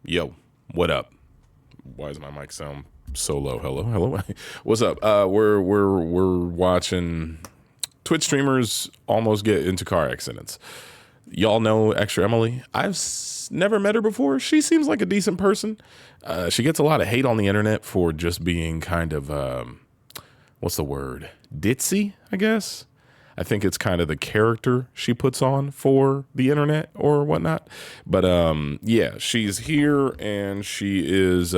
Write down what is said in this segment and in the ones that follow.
Yo, what up? Why does my mic sound so low? Hello. What's up? We're watching Twitch streamers almost get into car accidents. Y'all know Extra Emily. I've never met her before. She seems like a decent person. She gets a lot of hate on the internet for just being kind of what's the word? Ditzy, I guess. I think it's kind of the character she puts on for the internet or whatnot. But yeah, she's here and she is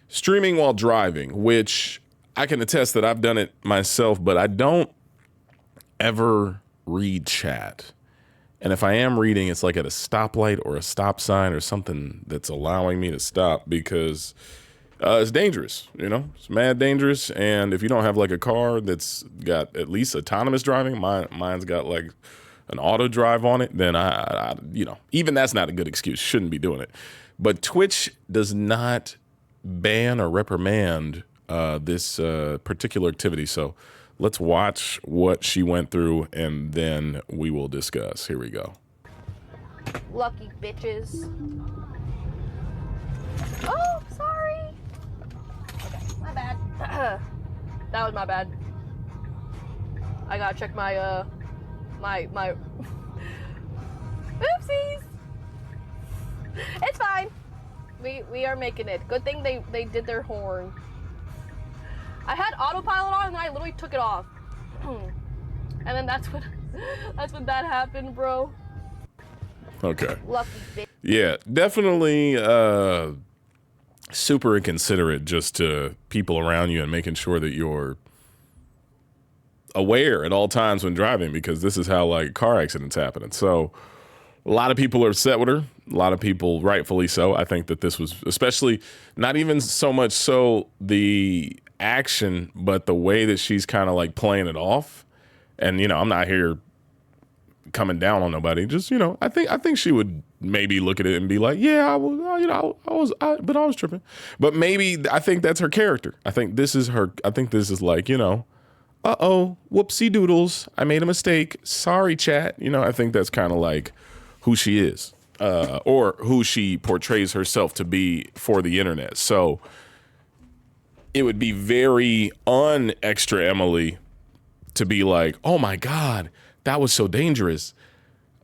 streaming while driving, which I can attest that I've done it myself, but I don't ever read chat. And if I am reading, it's like at a stoplight or a stop sign or something that's allowing me to stop because it's dangerous, you know, it's mad dangerous. And if you don't have like a car that's got at least autonomous driving, mine's got like an auto drive on it, then I you know, even that's not a good excuse. Shouldn't be doing it. But Twitch does not ban or reprimand this particular activity. So let's watch what she went through and then we will discuss. Here we go. Lucky bitches. Oh, sorry. Okay, my bad. That was my bad. I gotta check my my oopsies. It's fine. We are making it. Good thing they did their horn. I had autopilot on and then I literally took it off. And then that's when that happened, bro. Okay. Lucky bitch. Yeah, definitely super inconsiderate just to people around you and making sure that you're aware at all times when driving, because this is how like car accidents happen. And so a lot of people are upset with her. A lot of people, rightfully so. I think that this was especially not even so much so the action, but the way that she's kind of like playing it off. And, you know, I'm not here coming down on nobody. Just, you know, I think she would maybe look at it and be like, yeah, I was tripping. But maybe I think that's her character. I think this is like, you know, whoopsie doodles. I made a mistake. Sorry, chat. You know, I think that's kind of like who she is, or who she portrays herself to be for the internet. So it would be very un-extra Emily to be like, oh my God, that was so dangerous.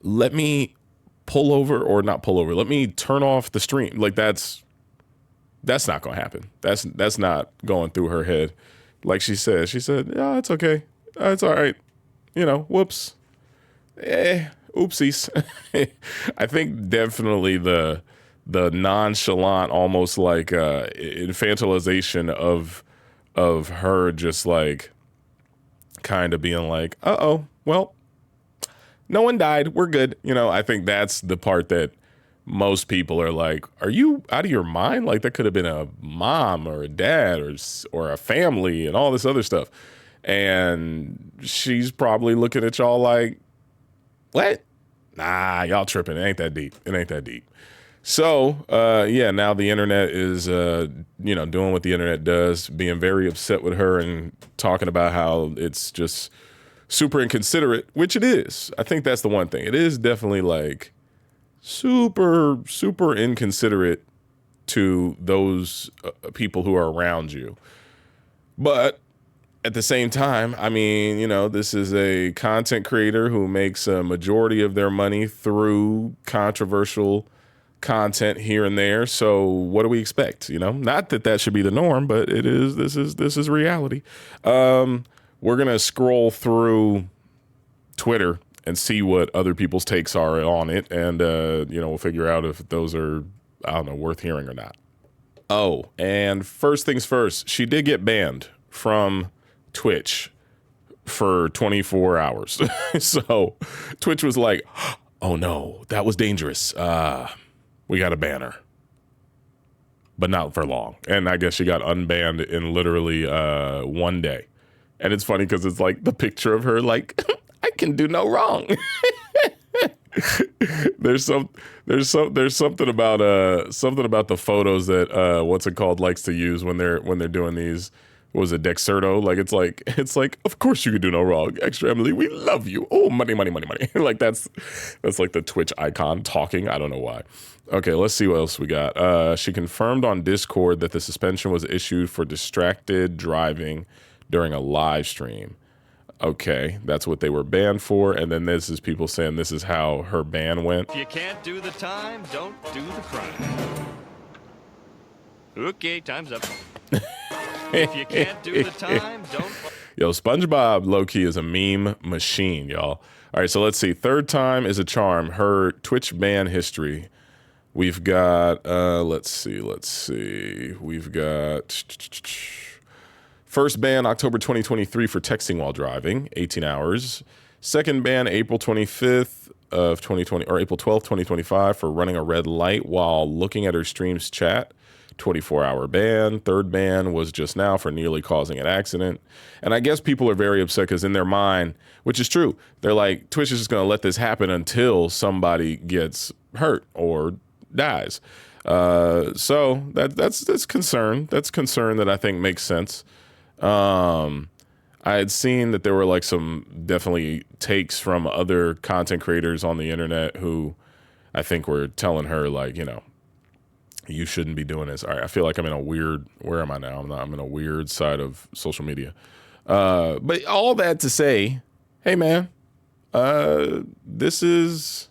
Let me pull over, or not pull over. Let me turn off the stream. Like that's not going to happen. That's not going through her head. Like she said, yeah, it's okay. It's all right. You know, whoops. Oopsies. I think definitely the nonchalant, almost like infantilization of her just like kind of being like, well, no one died. We're good. You know, I think that's the part that most people are like, are you out of your mind? Like that could have been a mom or a dad or a family and all this other stuff. And she's probably looking at y'all like, what? Nah, y'all tripping. It ain't that deep. So, yeah, now the internet is, you know, doing what the internet does, being very upset with her and talking about how it's just super inconsiderate, which it is. I think that's the one thing. It is definitely like super, super inconsiderate to those people who are around you. But at the same time, I mean, you know, this is a content creator who makes a majority of their money through controversial content here and there. So what do we expect? You know, not that that should be the norm, but it is. This is reality. We're going to scroll through Twitter and see what other people's takes are on it. And, you know, we'll figure out if those are, I don't know, worth hearing or not. Oh, and first things first, she did get banned from Twitch for 24 hours. So Twitch was like, oh no, that was dangerous. We got to ban her. But not for long. And I guess she got unbanned in literally 1 day. And it's funny because it's like the picture of her like, I can do no wrong. There's something about the photos that what's it called likes to use when they're doing these what was it, Dexerto? Like it's like, of course you could do no wrong. Extra Emily, we love you. Oh, money, money, money, money. Like that's like the Twitch icon talking. I don't know why. Okay, let's see what else we got. She confirmed on Discord that the suspension was issued for distracted driving during a live stream. Okay, that's what they were banned for. And then this is people saying this is how her ban went. If you can't do the time, don't do the crime. Okay, time's up. If you can't do the time, don't... Yo, SpongeBob low-key is a meme machine, y'all. All right, so let's see. Third time is a charm. Her Twitch ban history. We've got, let's see. We've got first ban, October 2023 for texting while driving, 18 hours. Second ban, April 25th of 2020, or April 12th, 2025 for running a red light while looking at her stream's chat, 24-hour ban. Third ban was just now for nearly causing an accident. And I guess people are very upset because in their mind, which is true, they're like, Twitch is just going to let this happen until somebody gets hurt or dies. So that's concern. That's concern that I think makes sense. I had seen that there were like some definitely takes from other content creators on the internet who I think were telling her like, you know, you shouldn't be doing this. All right, I feel like I'm in a weird, where am I now? I'm in a weird side of social media. But all that to say, hey man, this is,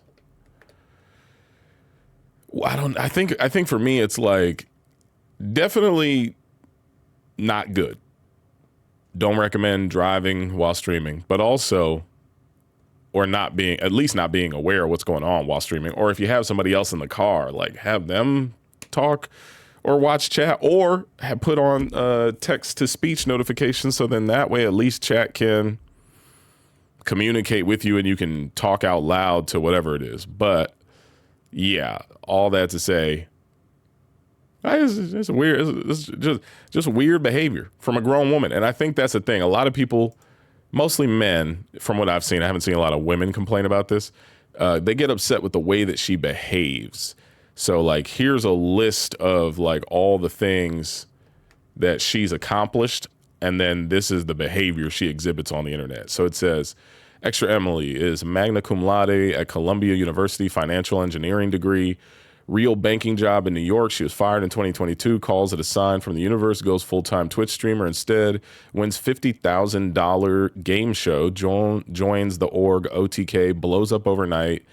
I think for me, it's like definitely not good. Don't recommend driving while streaming, but also, or not being, at least not being aware of what's going on while streaming. Or if you have somebody else in the car, like have them talk or watch chat, or have put on text to speech notifications. So then that way, at least chat can communicate with you and you can talk out loud to whatever it is. But yeah, all that to say, it's weird. It's just weird behavior from a grown woman. And I think that's the thing. A lot of people, mostly men, from what I've seen, I haven't seen a lot of women complain about this. They get upset with the way that she behaves. So like, here's a list of like all the things that she's accomplished. And then this is the behavior she exhibits on the internet. So it says, Extra Emily is magna cum laude at Columbia University, financial engineering degree, real banking job in New York. She was fired in 2022, calls it a sign from the universe, goes full-time Twitch streamer instead, wins $50,000 game show, joins the org OTK, blows up overnight,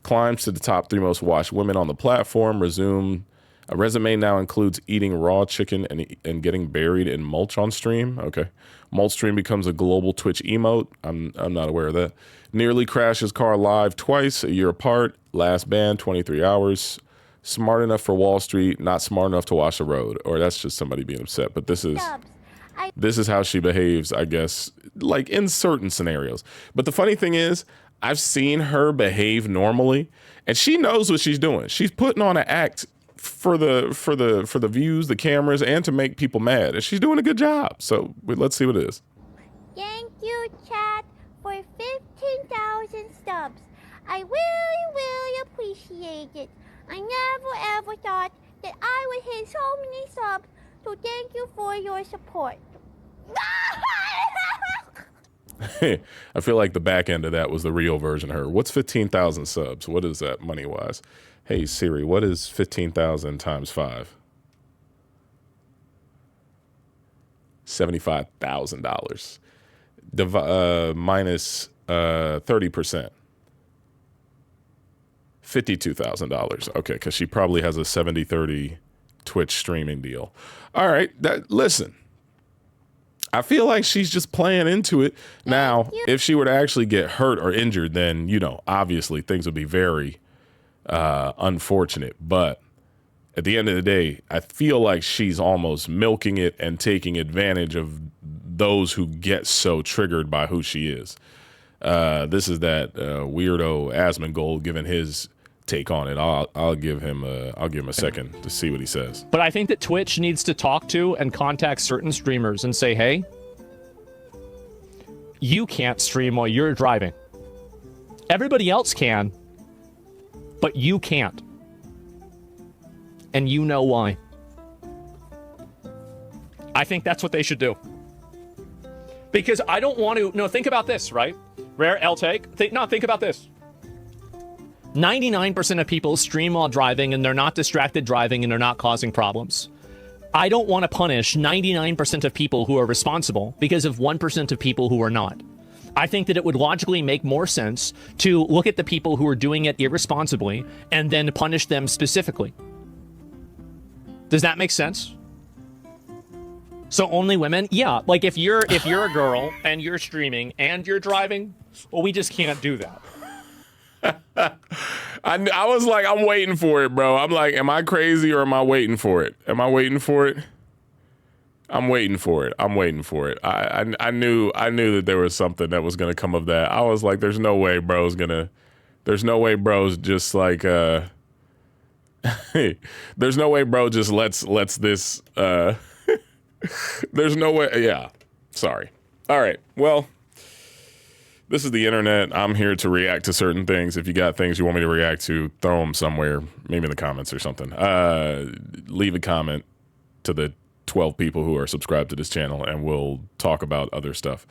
climbs to the top 3 most watched women on the platform, a resume now includes eating raw chicken and getting buried in mulch on stream. Okay. Mulch stream becomes a global Twitch emote. I'm not aware of that. Nearly crashes car live twice, a year apart. Last ban, 23 hours. Smart enough for Wall Street, not smart enough to wash the road. Or that's just somebody being upset. But this is how she behaves, I guess, like in certain scenarios. But the funny thing is, I've seen her behave normally, and she knows what she's doing. She's putting on an act for the views, the cameras, and to make people mad, and she's doing a good job. So let's see what it is. Thank you, chat, for 15,000 subs. I really appreciate it. I never ever thought that I would hit so many subs, so thank you for your support. I feel like the back end of that was the real version of her. What's 15,000 subs? What is that money-wise? Hey, Siri, what is 15,000 times 5? $75,000. Minus 30%. $52,000. Okay, because she probably has a 70-30 Twitch streaming deal. All right, listen. I feel like she's just playing into it. Now, if she were to actually get hurt or injured, then, you know, obviously things would be very unfortunate. But at the end of the day, I feel like she's almost milking it and taking advantage of those who get so triggered by who she is. This is that weirdo Asmongold giving his take on it. I'll give him a second to see what he says. But I think that Twitch needs to talk to and contact certain streamers and say, hey, you can't stream while you're driving. Everybody else can, but you can't. And you know why. I think that's what they should do. Because I don't want to. No, think about this, right? Rare L take. Think about this. 99% of people stream while driving and they're not distracted driving and they're not causing problems. I don't want to punish 99% of people who are responsible because of 1% of people who are not. I think that it would logically make more sense to look at the people who are doing it irresponsibly and then punish them specifically. Does that make sense? So only women? Yeah, like if you're a girl and you're streaming and you're driving, well, we just can't do that. I was like, I'm waiting for it, bro. I'm like, am I crazy or am I waiting for it? Am I waiting for it? I'm waiting for it. I'm waiting for it. I knew that there was something that was gonna come of that. I was like, there's no way bro's just like there's no way bro just lets this there's no way. Yeah. Sorry. All right. Well, this is the internet. I'm here to react to certain things. If you got things you want me to react to, throw them somewhere, maybe in the comments or something. Leave a comment to the 12 people who are subscribed to this channel, and we'll talk about other stuff.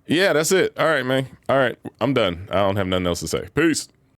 Yeah, that's it. All right, man. All right, I'm done. I don't have nothing else to say. Peace.